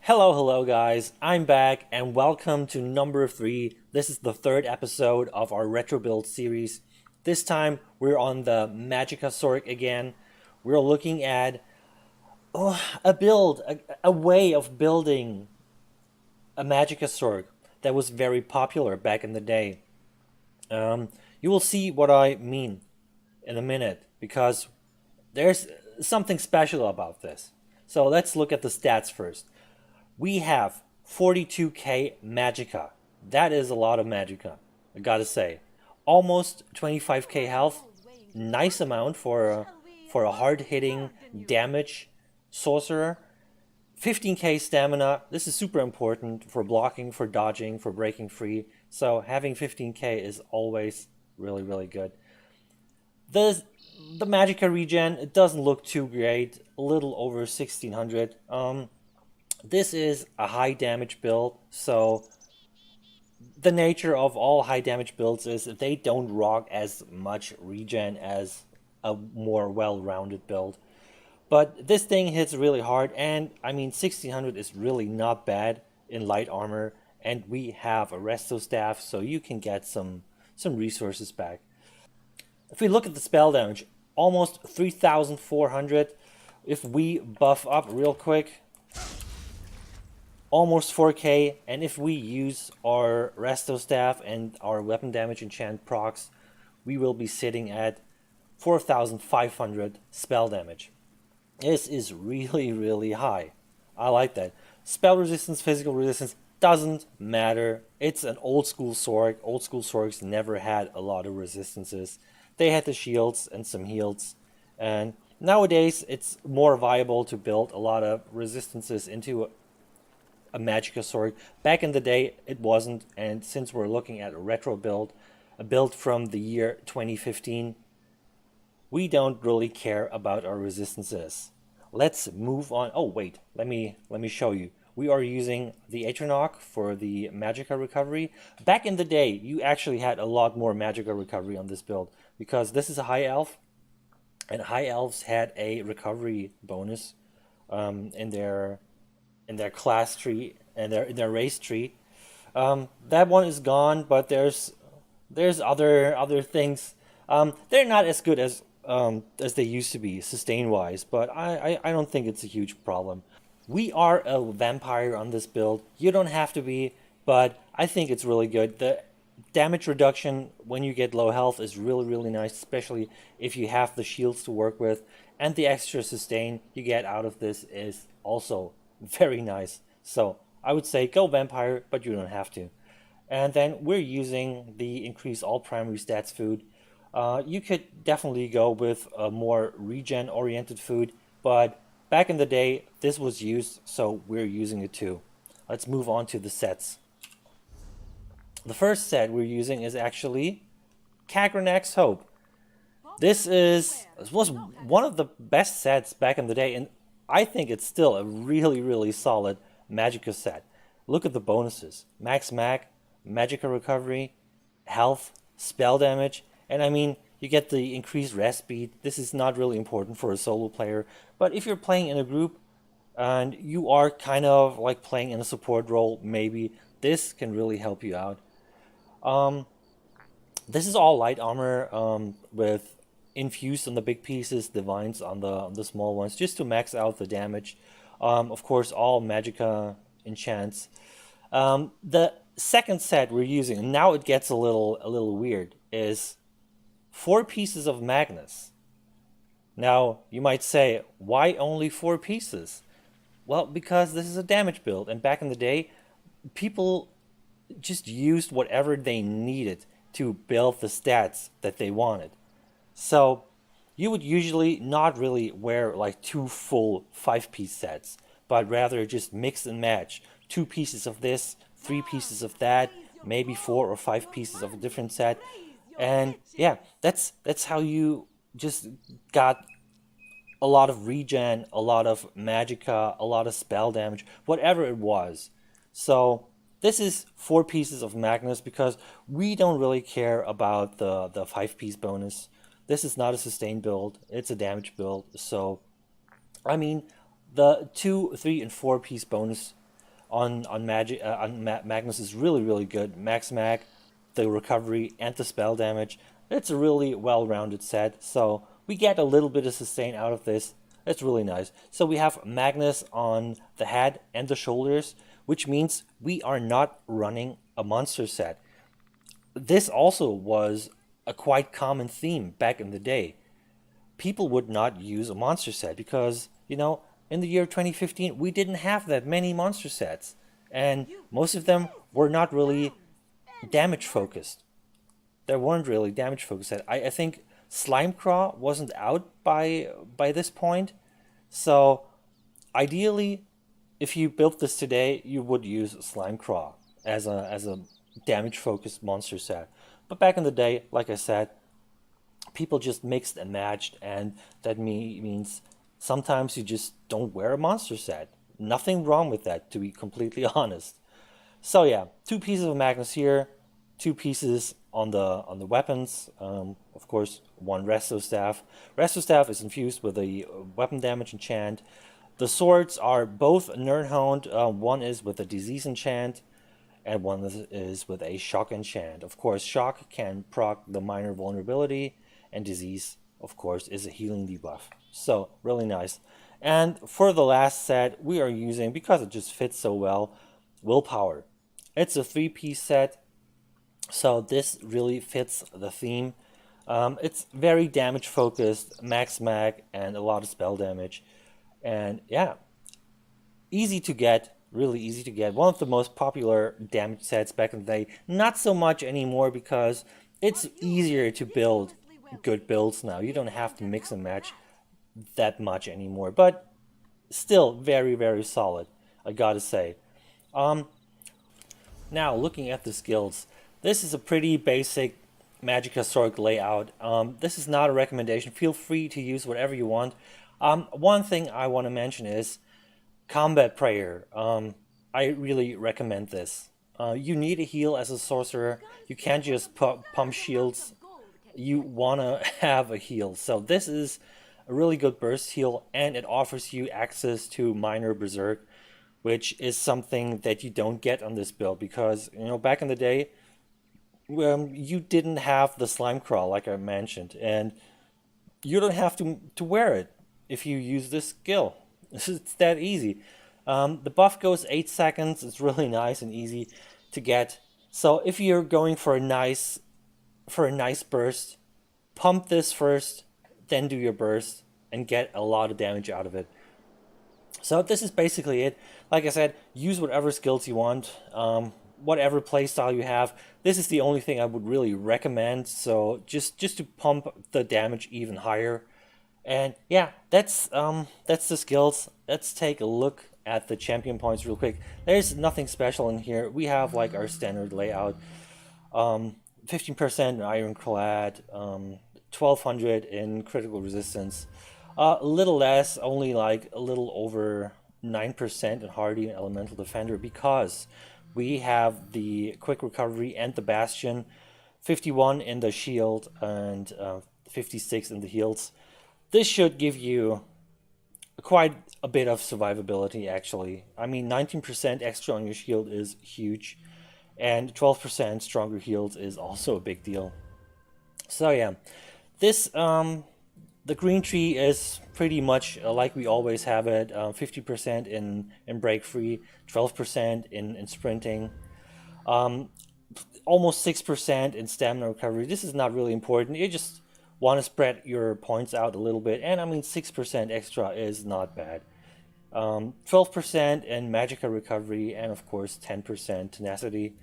Hello guys, I'm back and welcome to number 3. This is the third episode of our retro build series. This time we're on the Magicka Sorc again. We're looking at a way of building a Magicka Sorc that was very popular back in the day. You will see what I mean in a minute because there's something special about this. So let's look at the stats first. We have 42k Magicka. That is a lot of Magicka, I gotta say. Almost 25k health. Nice amount for a hard-hitting damage sorcerer. 15k stamina. This is super important for blocking, for dodging, for breaking free. So having 15k is always really good. The Magicka regen, it doesn't look too great. A little over 1600. This is a high damage build, so the nature of all high damage builds is that they don't rock as much regen as a more well-rounded build. But this thing hits really hard, and I mean 1600 is really not bad in light armor, and we have a resto staff, so you can get some resources back. If we look at the spell damage, almost 3400. If we buff up real quick, almost 4k, and if we use our resto staff and our weapon damage enchant procs, we will be sitting at 4500 spell damage. This is really high. I like that. Spell resistance, physical resistance, doesn't matter. It's an old school Sorc. Old school Sorcs never had a lot of resistances. They had the shields and some heals, and nowadays it's more viable to build a lot of resistances into a Magicka Sorc. Back in the day, it wasn't, and since we're looking at a retro build, a build from the year 2015, we don't really care about our resistances. Let's move on. Oh wait, let me show you. We are using the Atronach for the Magicka recovery. Back in the day, you actually had a lot more Magicka recovery on this build because this is a high elf, and high elves had a recovery bonus in their class tree and their race tree. That one is gone, but there's other things. They're not as good as they used to be sustain wise, but I don't think it's a huge problem. We are a vampire on this build. You don't have to be, but I think it's really good. The damage reduction when you get low health is really nice, especially if you have the shields to work with, and the extra sustain you get out of this is also very nice. So I would say go vampire, but you don't have to. And then we're using the increase all primary stats food. You could definitely go with a more regen oriented food, but back in the day this was used, so we're using it too. Let's move on to the sets. The first set we're using is actually Kagranak's Hope. This was one of the best sets back in the day, and I think it's still a really solid Magicka set. Look at the bonuses. Max Mag, Magicka Recovery, Health, Spell Damage, and I mean, you get the increased rest speed. This is not really important for a solo player, but if you're playing in a group and you are kind of like playing in a support role, maybe this can really help you out. This is all light armor with infused on the big pieces, divines on the small ones, just to max out the damage. Of course, all Magicka enchants. The second set we're using, and now it gets a little weird, is 4 pieces of Magnus. Now you might say, why only 4 pieces? Well, because this is a damage build, and back in the day, people just used whatever they needed to build the stats that they wanted. So you would usually not really wear like 2 full 5-piece sets, but rather just mix and match 2 pieces of this, 3 pieces of that, maybe 4 or 5 pieces of a different set. And yeah, that's how you just got a lot of regen, a lot of Magicka, a lot of spell damage, whatever it was. So this is 4 pieces of Magnus because we don't really care about the 5-piece bonus. This is not a sustain build, it's a damage build. So I mean, the 2, 3, and 4 piece bonus Magnus is really really good. Max Mag, the recovery and the spell damage. It's a really well-rounded set. So we get a little bit of sustain out of this. It's really nice. So we have Magnus on the head and the shoulders, which means we are not running a monster set. This also was a quite common theme back in the day. People would not use a monster set because, in the year 2015, we didn't have that many monster sets. And most of them were not really damage focused. They weren't really damage focused. I think Slimecraw wasn't out by this point. So ideally, if you built this today, you would use Slimecraw as a damage focused monster set. But back in the day, like I said, people just mixed and matched, and that means sometimes you just don't wear a monster set. Nothing wrong with that, to be completely honest. So yeah, two pieces of Magnus here, two pieces on the weapons. Of course, one Resto Staff. Resto Staff is infused with a weapon damage enchant. The swords are both Nerdhound. One is with a disease enchant, and one is with a shock enchant. Of course, shock can proc the minor vulnerability, and disease, of course, is a healing debuff. So, really nice. And for the last set, we are using, because it just fits so well, Willpower. It's a 3-piece set, so this really fits the theme. It's very damage focused, max mag, and a lot of spell damage. And yeah, easy to get, really easy to get. One of the most popular damage sets back in the day. Not so much anymore because it's easier to build good builds now. You don't have to mix and match that much anymore, but still very, very solid, I gotta say. Now, looking at the skills, this is a pretty basic Magicka Sorc layout. This is not a recommendation. Feel free to use whatever you want. One thing I want to mention is Combat Prayer. I really recommend this. You need a heal as a sorcerer. You can't just pump shields. You want to have a heal. So this is a really good burst heal, and it offers you access to Minor Berserk, which is something that you don't get on this build because, back in the day, you didn't have the Slime Crawl, like I mentioned, and you don't have to wear it if you use this skill. It's that easy. The buff goes 8 seconds. It's really nice and easy to get. So if you're going for a nice burst, pump this first, then do your burst, and get a lot of damage out of it. So this is basically it. Like I said, use whatever skills you want, whatever playstyle you have. This is the only thing I would really recommend. So just to pump the damage even higher. And yeah, that's the skills. Let's take a look at the champion points real quick. There's nothing special in here. We have like our standard layout. 15% in Ironclad, 1200 in critical resistance. A little less, only like a little over 9% in Hardy and Elemental Defender because we have the quick recovery and the Bastion, 51 in the shield and 56 in the heals. This should give you quite a bit of survivability, actually. I mean, 19% extra on your shield is huge, and 12% stronger heals is also a big deal. So yeah, this the green tree is pretty much like we always have it. 50% in break free, 12% in sprinting, almost 6% in stamina recovery. This is not really important. You just want to spread your points out a little bit, and I mean 6% extra is not bad. 12% in Magicka recovery, and of course 10% tenacity.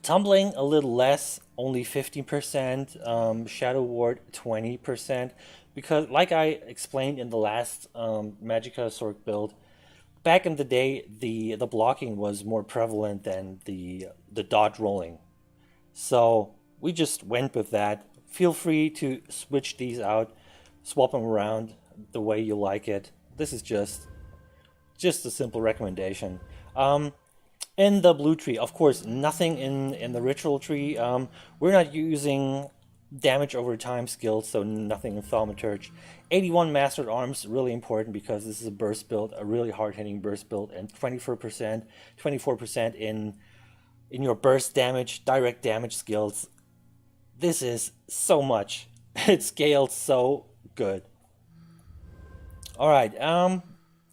Tumbling a little less, only 15%. Shadow Ward 20%, because like I explained in the last Magicka Sorc build, back in the day the blocking was more prevalent than the dodge rolling. So we just went with that. Feel free to switch these out, swap them around the way you like it. This is just a simple recommendation. In the blue tree, of course, nothing in the ritual tree. We're not using damage over time skills, so nothing in Thaumaturge. 81 Mastered Arms, really important because this is a burst build, a really hard-hitting burst build, and 24% in your burst damage, direct damage skills. This is so much. It scales so good. Alright, and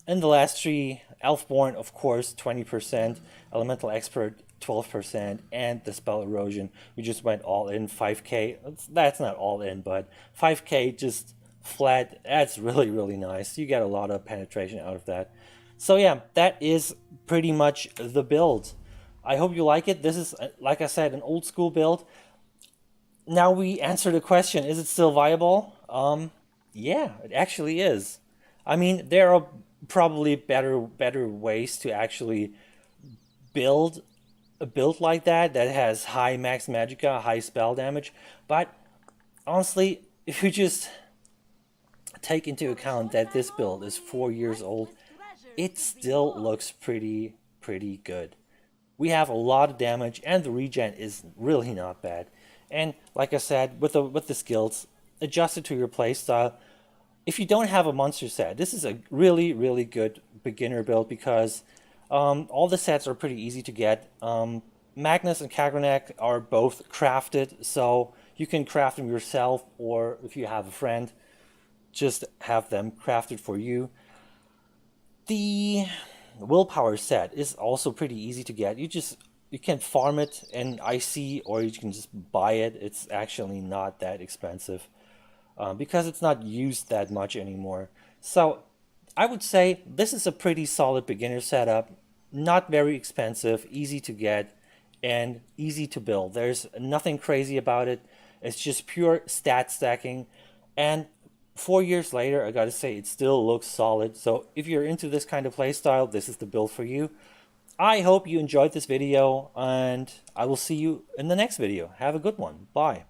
the last three, Elfborn, of course, 20%, Elemental Expert, 12%, and the Spell Erosion. We just went all in, 5k. That's not all in, but 5k just flat. That's really, really nice. You get a lot of penetration out of that. So yeah, that is pretty much the build. I hope you like it. This is, like I said, an old school build. Now we answer the question, is it still viable? Yeah, it actually is. I mean, there are probably better ways to actually build a build like that has high max magicka, high spell damage, but honestly, if you just take into account that this build is 4 years old, it still looks pretty good. We have a lot of damage, and the regen is really not bad. And like I said, with the skills, adjust it to your playstyle. If you don't have a monster set, this is a really good beginner build because all the sets are pretty easy to get. Magnus and Kagranek are both crafted, so you can craft them yourself, or if you have a friend, just have them crafted for you. The willpower set is also pretty easy to get. You can farm it in IC, or you can just buy it. It's actually not that expensive because it's not used that much anymore. So I would say this is a pretty solid beginner setup. Not very expensive, easy to get, and easy to build. There's nothing crazy about it. It's just pure stat stacking. And 4 years later, I gotta say, it still looks solid. So if you're into this kind of playstyle, this is the build for you. I hope you enjoyed this video, and I will see you in the next video. Have a good one. Bye.